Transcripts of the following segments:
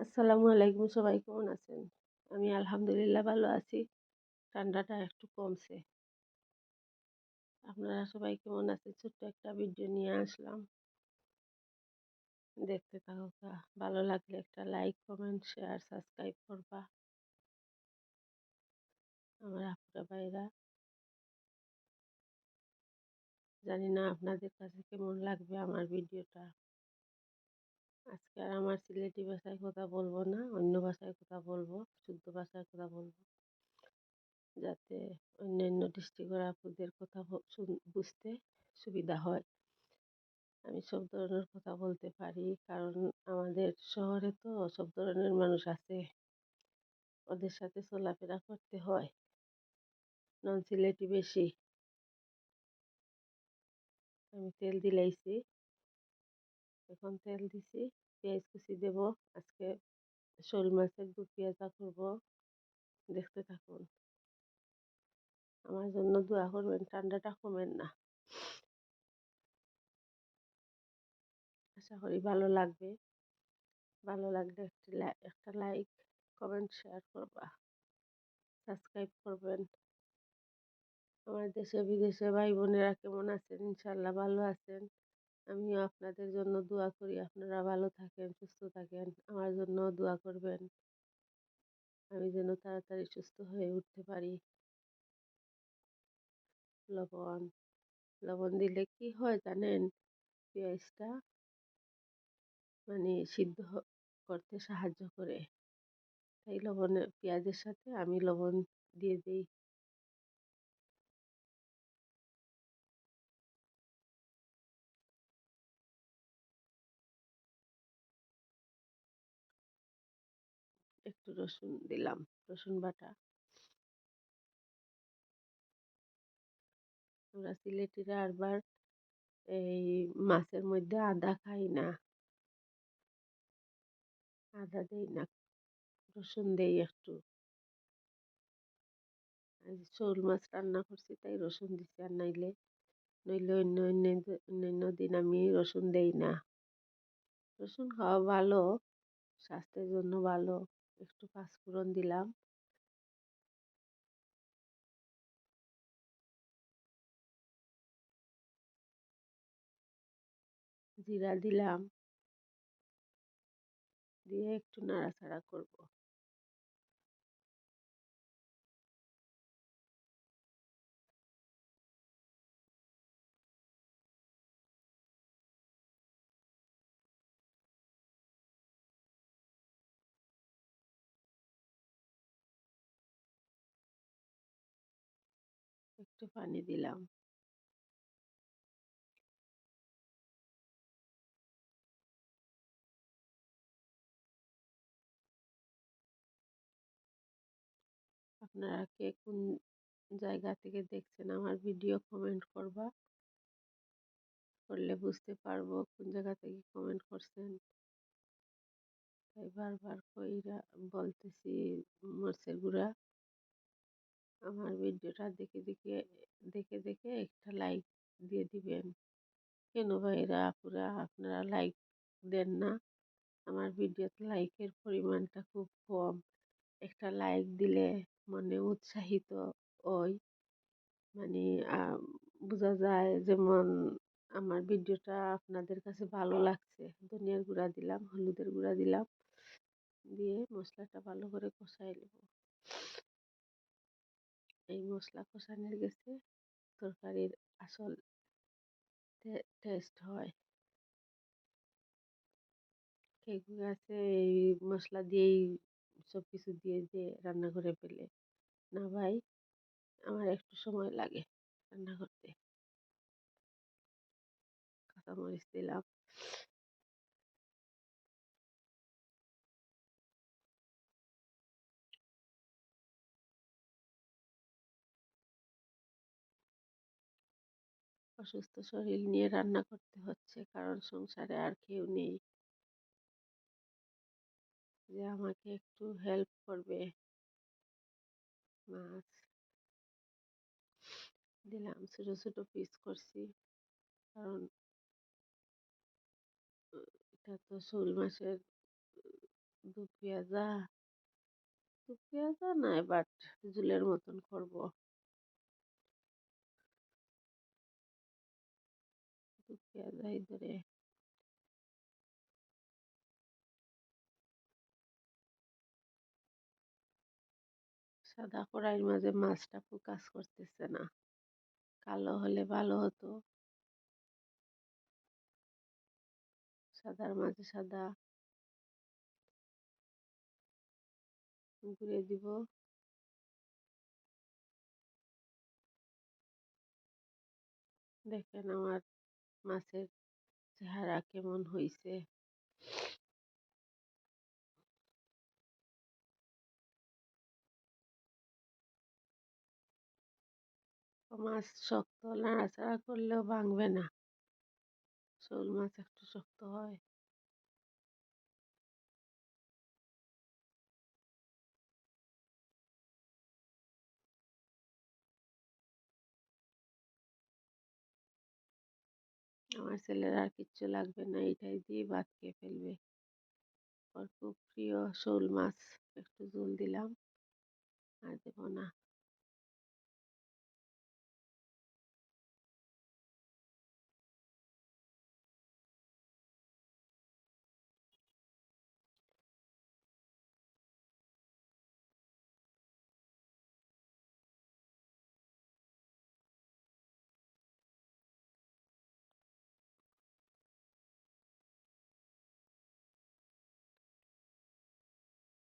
আসসালামু আলাইকুম, সবাই কেমন আছেন? আমি আলহামদুলিল্লাহ ভালো আছি। ঠান্ডাটা একটু কমছে। আপনারা সবাই কেমন আছেন? ছোট্ট একটা ভিডিও নিয়ে আসলাম। দেখতে থাকো। ভালো লাগলে একটা লাইক, কমেন্ট, শেয়ার, সাবস্ক্রাইব করবা। আমার আপুরা ভাইরা, জানি না আপনাদের কাছে কেমন লাগবে আমার ভিডিওটা। আজকে আর আমার সিলেটি ভাষায় কথা বলবো না, অন্য ভাষায় কথা বলবো, শুদ্ধ ভাষায় কথা বলবো, যাতে অন্যান্য ডিস্ট্রিক্টের আপুদের কথা বুঝতে সুবিধা হয়। আমি সব ধরনের কথা বলতে পারি, কারণ আমাদের শহরে তো সব ধরনের মানুষ আছে, ওদের সাথে চলাফেরা করতে হয়। নন সিলেটি বেশি। আমি তেল দিলাইছি, এখন তেল দিছি, পেঁয়াজ কুচি দেব। আজকে শোল মাছের দু পেঁয়াজা করবো। দেখতে থাকুন। আমার জন্য দোয়া করবেন, ঠান্ডাটা কমেন না। আশা করি ভালো লাগবে। ভালো লাগলে একটা লাইক, কমেন্ট, শেয়ার করবা, সাবস্ক্রাইব করবেন। আমার দেশে বিদেশে ভাই বোনেরা কেমন আছেন? ইনশাল্লাহ ভালো আছেন। আমিও আপনাদের জন্য দোয়া করি, আপনারা ভালো থাকেন, সুস্থ থাকেন। আমার জন্য দোয়া করবেন, আমি যেন তাড়াতাড়ি সুস্থ হয়ে উঠতে পারি। লবণ লবণ দিলে কি হয় জানেন? পেঁয়াজটা সিদ্ধ করতে সাহায্য করে। তাই পেঁয়াজের সাথে আমি লবণ দিয়ে দিই। একটু রসুন দিলাম, রসুন বাটা। আমরা সিলেটিরা আবার এই মাছের মধ্যে আদা খাই না, আদা দেই না, রসুন দেই একটু। আজ শোল মাছ রান্না করছি তাই রসুন দিছি, আর নইলে অন্যান্য দিন আমি রসুন দেই না। রসুন খাওয়া ভালো, স্বাস্থ্যের জন্য ভালো। একটু পাঁচফোড়ন দিলাম, জিরা দিলাম, দিয়ে একটু নাড়াচাড়া করব। একটু পানি দিলাম। আপনারা কে কোন জায়গা থেকে দেখছেন আমার ভিডিও কমেন্ট করবা, করলে বুঝতে পারবো কোন জায়গা থেকে কমেন্ট করছেন। তাই বারবার কইরা বলতেছি, মরিচের গুঁড়া। আমার ভিডিওটা দেখে দেখে একটা লাইক দিয়ে দিবেন। কেন ভাইরা আপুরা আপনারা লাইক দেন না? আমার ভিডিওতে লাইকের পরিমাণটা খুব কম। একটা লাইক দিলে মনে উৎসাহিত ওই, মানে আহ, বোঝা যায় যেমন আমার ভিডিওটা আপনাদের কাছে ভালো লাগছে। ধনিয়ার গুঁড়া দিলাম, হলুদের গুঁড়া দিলাম, দিয়ে মশলাটা ভালো করে কষাই নেব। এই মশলা কষানোর গেছে তরকারির আসল টেস্ট হয়। কেউ কেউ আছে এই মশলা দিয়েই সব কিছু দিয়ে রান্না করে ফেলে। না ভাই, আমার একটু সময় লাগে রান্না করতে। কাঁচামরিচ দিলাম, অসুস্থ শরীর নিয়ে রান্না করতে হচ্ছে, কারণ সংসারে আর কেউ নেই যে আমাকে একটু হেল্প করবে। মাছ দিলাম, ছোট ছোট পিস করছি, কারণ এটা তো শোল মাছের দু পেঁয়াজা নাই, বাট ঝুলের মতন করবো। দু পেঁয়াজা ধরে সাদা কড়াইয়ের মাঝে মাছটা ফোকাস করতেছে না, কালো হলে ভালো হতো। সাদার মাঝে সাদা ঘুরে দিব। দেখেন আমার মাছের চেহারা কেমন হয়েছে। মাছ শক্ত, নাড়াচাড়া করলেও ভাঙবে না। শোল মাছ একটু শক্ত হয়। আমার ছেলের আর কিচ্ছু লাগবে না, এটাই দিয়ে ভাত খেয়ে ফেলবে। ওর খুব প্রিয় শোল মাছ, একটু ঝোল দিলাম, আর দেব না।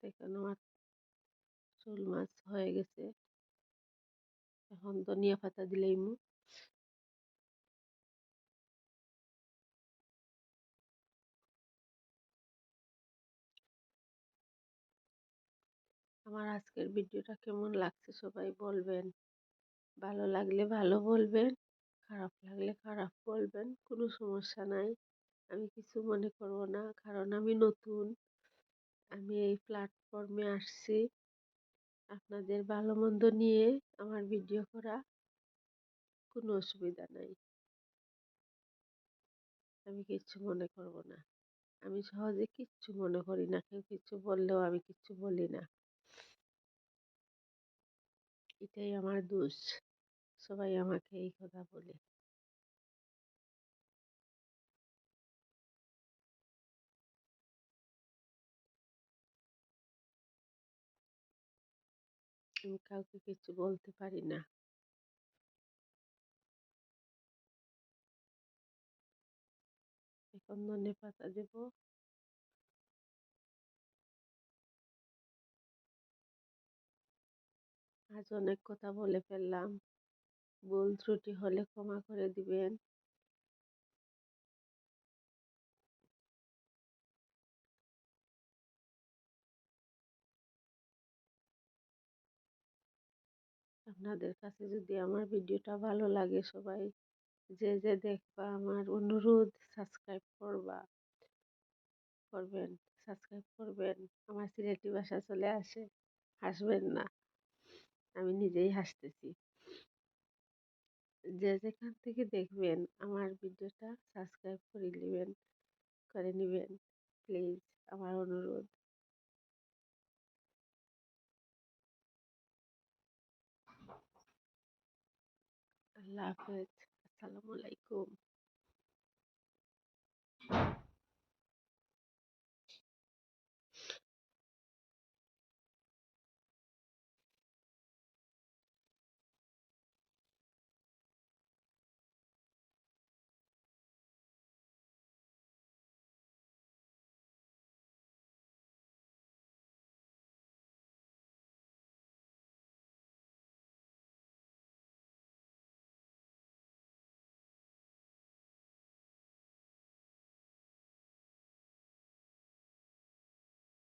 দেখুন আমার শোল মাছ হয়ে গেছে। এখন ধনিয়া পাতা দিলেই আমার আজকের ভিডিওটা কেমন লাগছে সবাই বলবেন। ভালো লাগলে ভালো বলবেন, খারাপ লাগলে খারাপ বলবেন, কোনো সমস্যা নাই। আমি কিছু মনে করব না, কারণ আমি নতুন, আমি এই প্ল্যাটফর্মে আসছি আপনাদের ভালো মন্দ নিয়ে আমার ভিডিও করা, কোনো অসুবিধা নাই। আমি কিচ্ছু মনে করব না, আমি সহজে কিচ্ছু মনে করি না। কেউ কিছু বললেও আমি কিচ্ছু বলি না, এটাই আমার দোষ। সবাই আমাকে এই কথা বলে। আমি কাউকে কিছু বলতে পারি না। এখন ধনে পাতা দেব। আজ অনেক কথা বলে ফেললাম, ভুল ত্রুটি হলে ক্ষমা করে দিবেন। আপনাদের কাছে যদি আমার ভিডিওটা ভালো লাগে, সবাই যে যে দেখবা, আমার অনুরোধ সাবস্ক্রাইব করবেন, সাবস্ক্রাইব করবেন। আমার সিলেটি ভাষা চলে আসে, হাসবেন না, আমি নিজেই হাসতেছি। যে যেখান থেকে দেখবেন আমার ভিডিওটা সাবস্ক্রাইব করে নিবেন প্লিজ, আমার অনুরোধ। আল্লাহ হাফেজ, আসসালামু আলাইকুম।